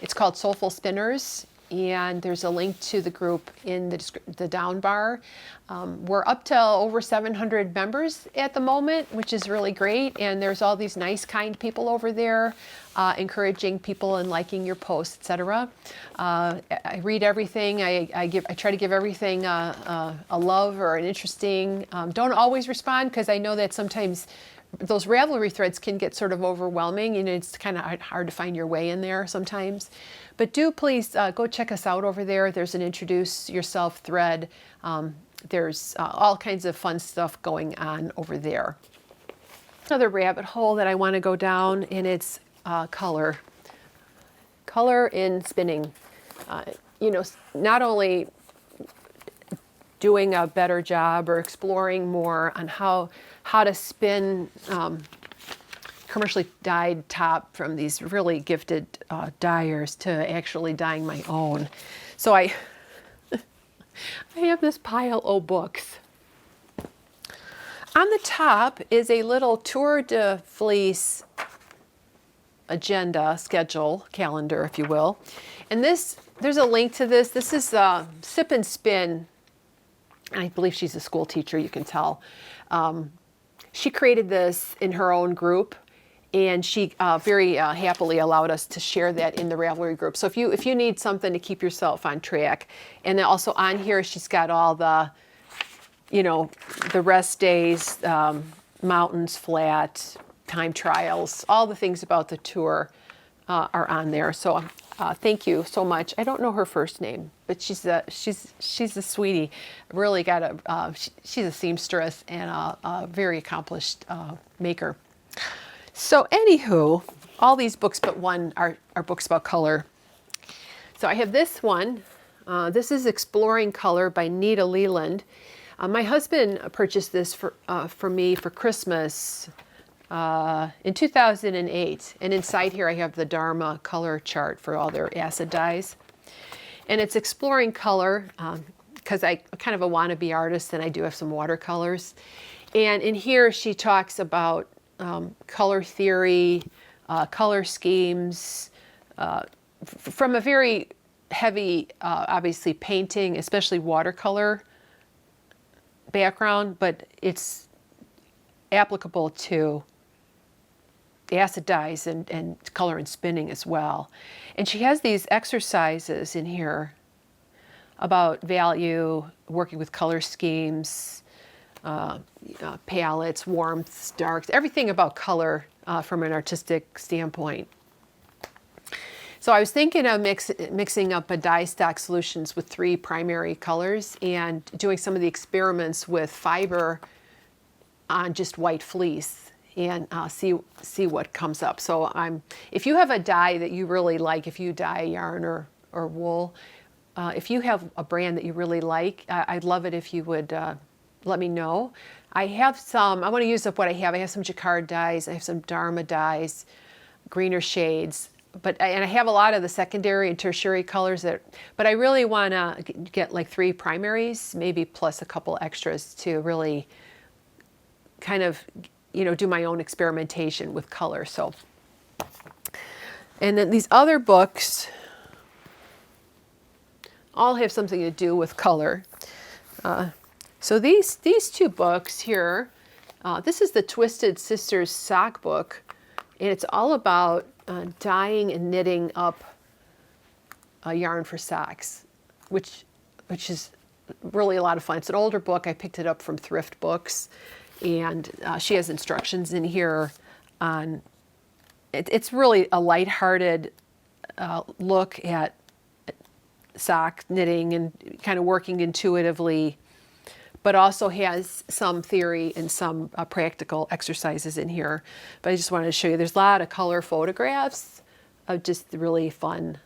It's called Soulful Spinners, and there's a link to the group in the down bar. We're up to over 700 members at the moment, which is really great. And there's all these nice, kind people over there, encouraging people and liking your posts, etc. I read everything. I try to give everything a love or an interesting. Don't always respond because I know that sometimes those Ravelry threads can get sort of overwhelming, and it's kind of hard to find your way in there sometimes. But do please go check us out over there. There's an introduce yourself thread. There's all kinds of fun stuff going on over there. Another rabbit hole that I want to go down, and it's color in spinning. You know, not only doing a better job or exploring more on how to spin commercially dyed top from these really gifted dyers to actually dyeing my own. So I have this pile of books. On the top is a little Tour de Fleece agenda, schedule, calendar, if you will. And there's a link to this. This is Sip and Spin. I believe she's a school teacher, you can tell. She created this in her own group, and she very happily allowed us to share that in the Ravelry group. So if you need something to keep yourself on track, and then also on here she's got all the, you know, the rest days, mountains, flat, time trials, all the things about the tour are on there. So thank you so much. I don't know her first name, but she's a sweetie. Really got she's a seamstress and a very accomplished maker. So anywho, all these books but one are books about color. So I have this one. This is Exploring Color by Nita Leland. My husband purchased this for me for Christmas in 2008. And inside here I have the Dharma color chart for all their acid dyes. And it's Exploring Color because I'm kind of a wannabe artist and I do have some watercolors. And in here she talks about color theory, color schemes, from a very heavy, obviously painting, especially watercolor background, but it's applicable to acid dyes and color and spinning as well. And she has these exercises in here about value, working with color schemes, palettes, warmths, darks, everything about color from an artistic standpoint. So I was thinking of mixing up a dye stock solutions with 3 primary colors and doing some of the experiments with fiber on just white fleece and see what comes up. So if you have a dye that you really like, if you dye yarn or wool, if you have a brand that you really like, I'd love it if you would let me know. I have some, I want to use up what I have. I have some jacquard dyes, I have some Dharma dyes, greener shades, and I have a lot of the secondary and tertiary colors but I really want to get like 3 primaries, maybe plus a couple extras to really kind of, do my own experimentation with color. So, and then these other books all have something to do with color. So these 2 books here, this is the Twisted Sisters sock book, and it's all about dyeing and knitting up a yarn for socks, which is really a lot of fun. It's an older book. I picked it up from Thrift Books, and she has instructions in here on. It's really a lighthearted look at sock knitting and kind of working intuitively, but also has some theory and some practical exercises in here. But I just wanted to show you, there's a lot of color photographs of just really fun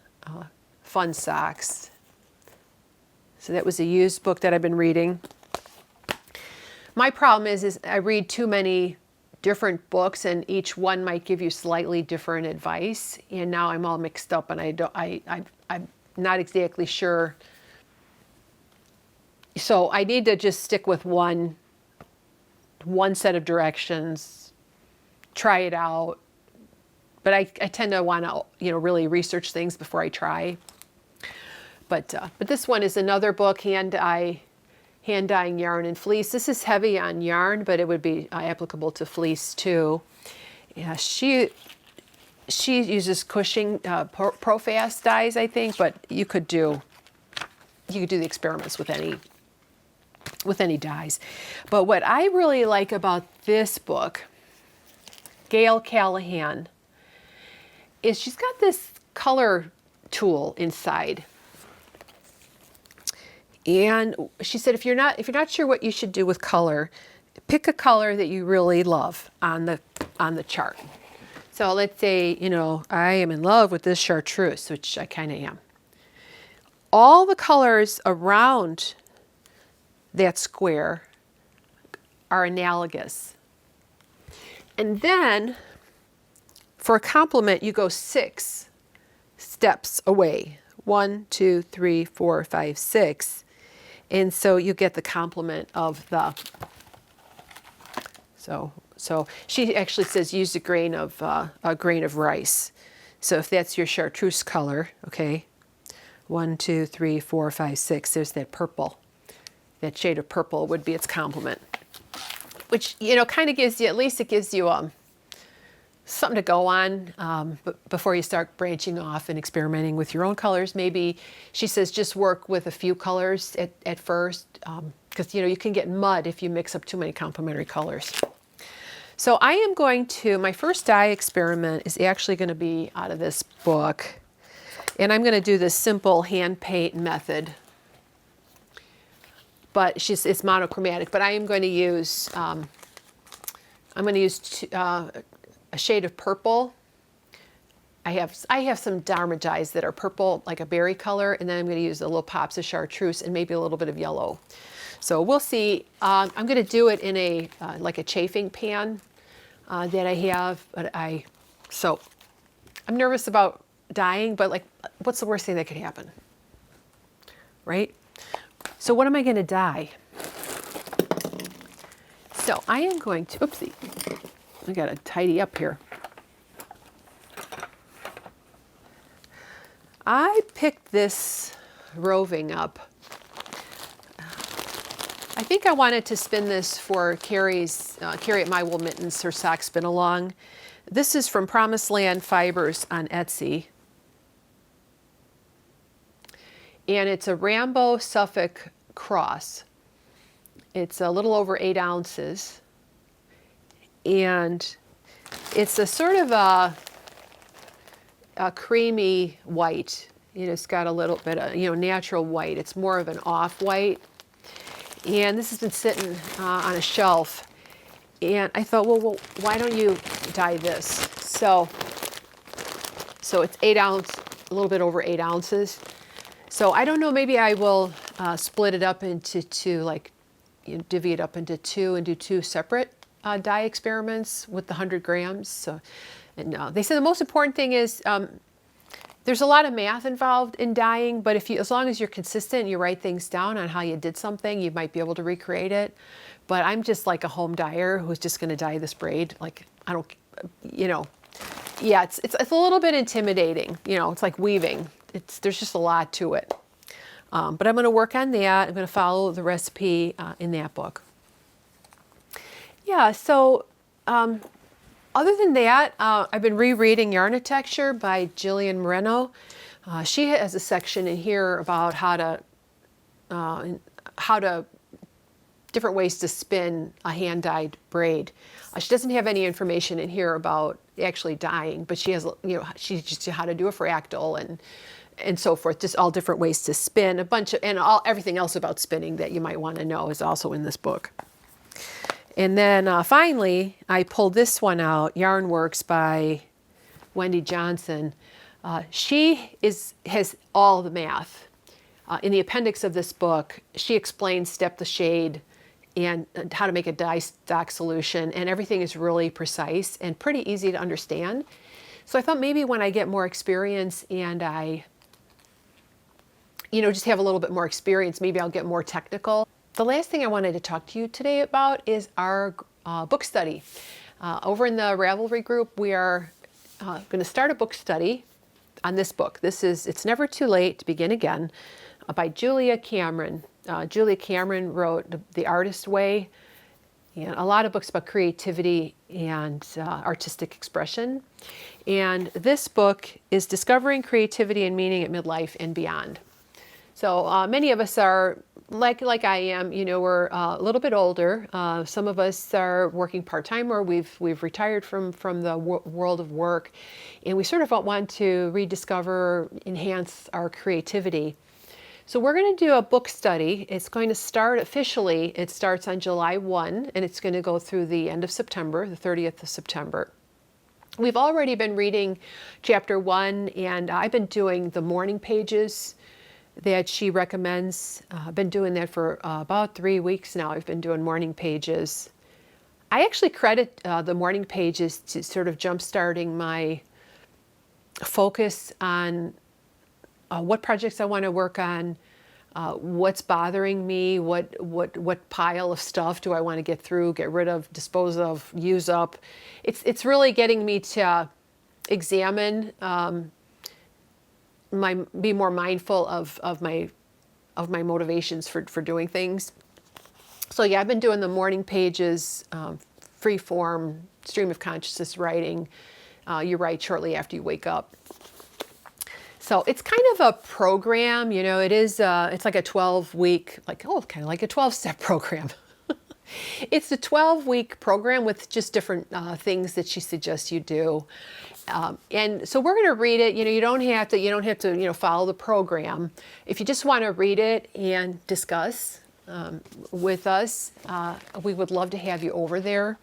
socks. So that was a used book that I've been reading. My problem is I read too many different books, and each one might give you slightly different advice. And now I'm all mixed up, and I'm not exactly sure. So I need to just stick with one set of directions, try it out. But I tend to want to, really research things before I try. But this one is another book, hand dyeing yarn and fleece. This is heavy on yarn, but it would be applicable to fleece too. Yeah, she uses Cushing Profast dyes, I think, but you could do the experiments with any dyes. But what I really like about this book, Gail Callahan, is she's got this color tool inside. And she said, if you're not sure what you should do with color, pick a color that you really love on the chart. So let's say, I am in love with this chartreuse, which I kind of am. All the colors around that square are analogous. And then for a complement, you go 6 steps away. 1, 2, 3, 4, 5, 6. And so you get the complement of the, so she actually says use a grain of rice. So if that's your chartreuse color, okay, 1, 2, 3, 4, 5, 6, there's that purple. That shade of purple would be its complement, which, kind of gives you, at least it gives you something to go on before you start branching off and experimenting with your own colors. Maybe, she says, just work with a few colors at first, because, you can get mud if you mix up too many complementary colors. So I am going to, my first dye experiment is actually going to be out of this book, and I'm going to do this simple hand paint method. But it's monochromatic. But I am going to use a shade of purple. I have some Dharma dyes that are purple, like a berry color, and then I'm going to use a little pops of chartreuse and maybe a little bit of yellow. So we'll see. I'm going to do it in a like a chafing pan that I have. But I'm nervous about dyeing. But like, what's the worst thing that could happen, right? So what am I going to dye? So I am going to, oopsie, I got to tidy up here. I picked this roving up. I think I wanted to spin this for Carrie at My Wool Mittens, her sock spin along. This is from Promised Land Fibers on Etsy. And it's a Rambo Suffolk cross. It's a little over 8 ounces. And it's a sort of a creamy white. It's got a little bit of, natural white. It's more of an off-white. And this has been sitting on a shelf. And I thought, well, why don't you dye this? So it's 8 ounce, a little bit over 8 ounces. So I don't know, maybe I will split it up into two, like divvy it up into two and do 2 separate dye experiments with the 100 grams. So, and they said the most important thing is there's a lot of math involved in dyeing, but as long as you're consistent, you write things down on how you did something, you might be able to recreate it. But I'm just like a home dyer who's just going to dye this braid. Like, I don't, yeah, it's a little bit intimidating. It's like weaving. There's just a lot to it. But I'm going to work on that. I'm going to follow the recipe in that book. Yeah, so other than that, I've been rereading Yarnitecture by Jillian Moreno. She has a section in here about how to different ways to spin a hand-dyed braid. She doesn't have any information in here about actually dyeing, but she has, she teaches you how to do a fractal and so forth. Just all different ways to spin. A bunch of everything else about spinning that you might want to know is also in this book. And then finally, I pulled this one out, Yarn Works by Wendy Johnson. She has all the math. In the appendix of this book, she explains step the shade and how to make a dye stock solution, and everything is really precise and pretty easy to understand. So I thought maybe when I get more experience and I, just have a little bit more experience, maybe I'll get more technical. The last thing I wanted to talk to you today about is our book study. Over in the Ravelry group, we are going to start a book study on this book. It's Never Too Late to Begin Again by Julia Cameron. Julia Cameron wrote The Artist Way, and a lot of books about creativity and artistic expression. And this book is Discovering Creativity and Meaning at Midlife and Beyond. So many of us are, like I am, we're a little bit older. Some of us are working part-time, or we've retired from the world of work, and we sort of want to rediscover, enhance our creativity. So we're going to do a book study. It's going to start officially, it starts on July 1, and it's going to go through the end of September, the 30th of September. We've already been reading chapter 1, and I've been doing the morning pages that she recommends. I've been doing that for about 3 weeks now. I've been doing morning pages. I actually credit the morning pages to sort of jump-starting my focus on what projects I want to work on, what's bothering me, what pile of stuff do I want to get through, get rid of, dispose of, use up. It's really getting me to examine, be more mindful of my motivations for doing things. So yeah, I've been doing the morning pages, free form, stream of consciousness writing. You write shortly after you wake up. So it's kind of a program, it is, it's like a 12-week, kind of like a 12-step program. It's a 12-week program with just different things that she suggests you do. And so we're going to read it. You don't have to follow the program. If you just want to read it and discuss with us, we would love to have you over there.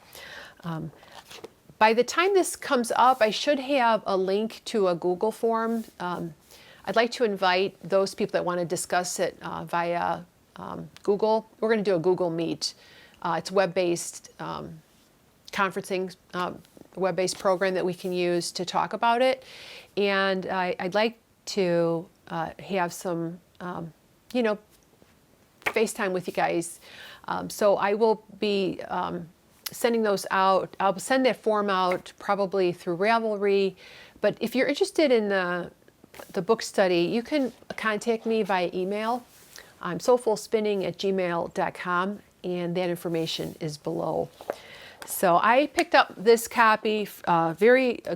By the time this comes up, I should have a link to a Google form. I'd like to invite those people that want to discuss it via Google. We're going to do a Google Meet. It's web-based conferencing, web-based program that we can use to talk about it. And I'd like to have some, FaceTime with you guys. So I will be sending those out. I'll send that form out probably through Ravelry. But if you're interested in the the book study, you can contact me via email. I'm soulfulspinning@gmail.com, and that information is below. So I picked up this copy, a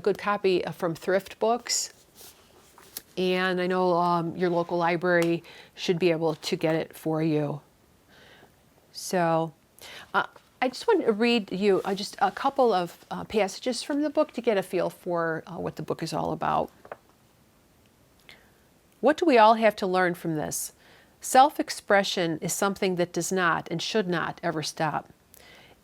good copy from Thrift Books, and I know your local library should be able to get it for you. So I just wanted to read you just a couple of passages from the book to get a feel for what the book is all about. What do we all have to learn from this? Self-expression is something that does not and should not ever stop.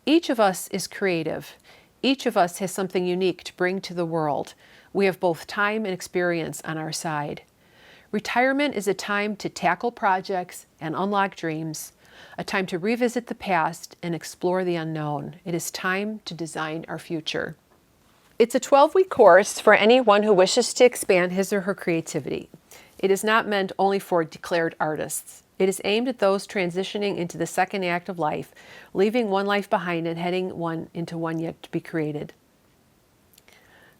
Each of us is creative. Each of us has something unique to bring to the world. We have both time and experience on our side. Retirement is a time to tackle projects and unlock dreams, a time to revisit the past and explore the unknown. It is time to design our future. It's a 12-week course for anyone who wishes to expand his or her creativity. It is not meant only for declared artists. It is aimed at those transitioning into the second act of life, leaving one life behind and heading into one yet to be created.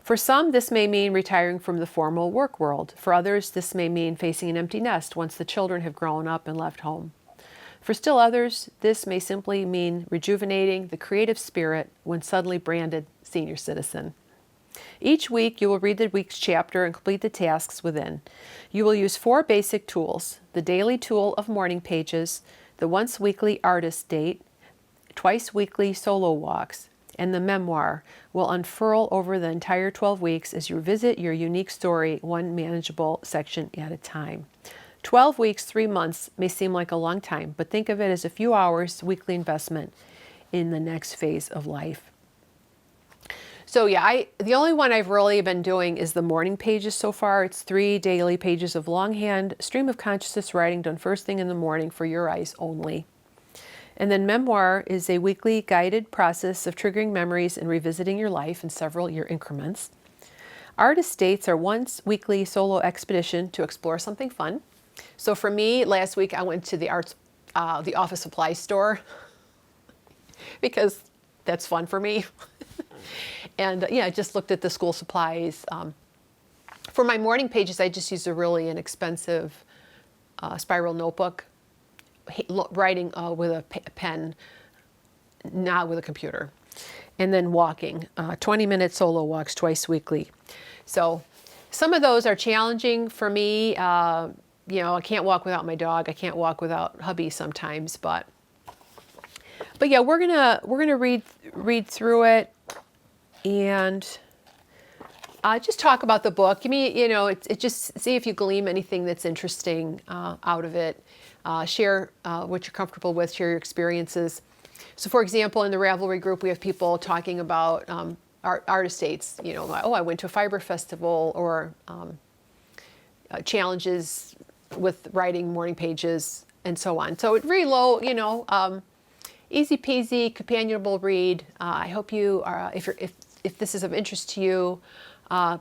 For some, this may mean retiring from the formal work world. For others, this may mean facing an empty nest once the children have grown up and left home. For still others, this may simply mean rejuvenating the creative spirit when suddenly branded senior citizen. Each week, you will read the week's chapter and complete the tasks within. You will use 4 basic tools: the daily tool of morning pages, the once weekly artist date, twice weekly solo walks, and the memoir will unfurl over the entire 12 weeks as you revisit your unique story, one manageable section at a time. 12 weeks, 3 months may seem like a long time, but think of it as a few hours weekly investment in the next phase of life. So yeah, the only one I've really been doing is the morning pages so far. It's 3 daily pages of longhand stream of consciousness writing done first thing in the morning for your eyes only. And then memoir is a weekly guided process of triggering memories and revisiting your life in several year increments. Artist dates are once weekly solo expedition to explore something fun. So for me, last week I went to the office supply store because that's fun for me. And yeah, I just looked at the school supplies. For my morning pages, I just used a really inexpensive spiral notebook, writing with a pen, not with a computer. And then walking, 20-minute solo walks twice weekly. So some of those are challenging for me. I can't walk without my dog. I can't walk without hubby sometimes. But yeah, we're gonna read through it and just talk about the book. Give me, just see if you glean anything that's interesting out of it. Share what you're comfortable with. Share your experiences. So, for example, in the Ravelry group, we have people talking about artist dates. I went to a fiber festival, or challenges with writing morning pages, and so on. So, it's very low, easy peasy, companionable read. I hope you are. If this is of interest to you,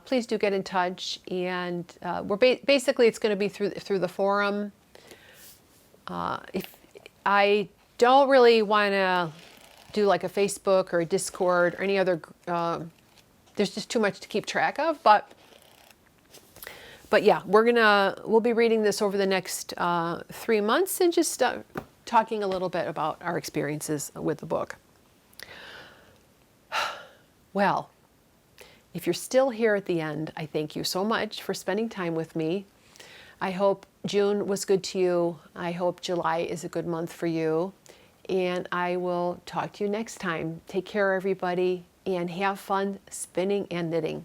please do get in touch. And we're basically it's going to be through the forum. If I don't really want to do like a Facebook or a Discord or any other, there's just too much to keep track of. But yeah, we'll be reading this over the next 3 months and just talking a little bit about our experiences with the book. Well, if you're still here at the end, I thank you so much for spending time with me. I hope June was good to you. I hope July is a good month for you. And I will talk to you next time. Take care, everybody, and have fun spinning and knitting.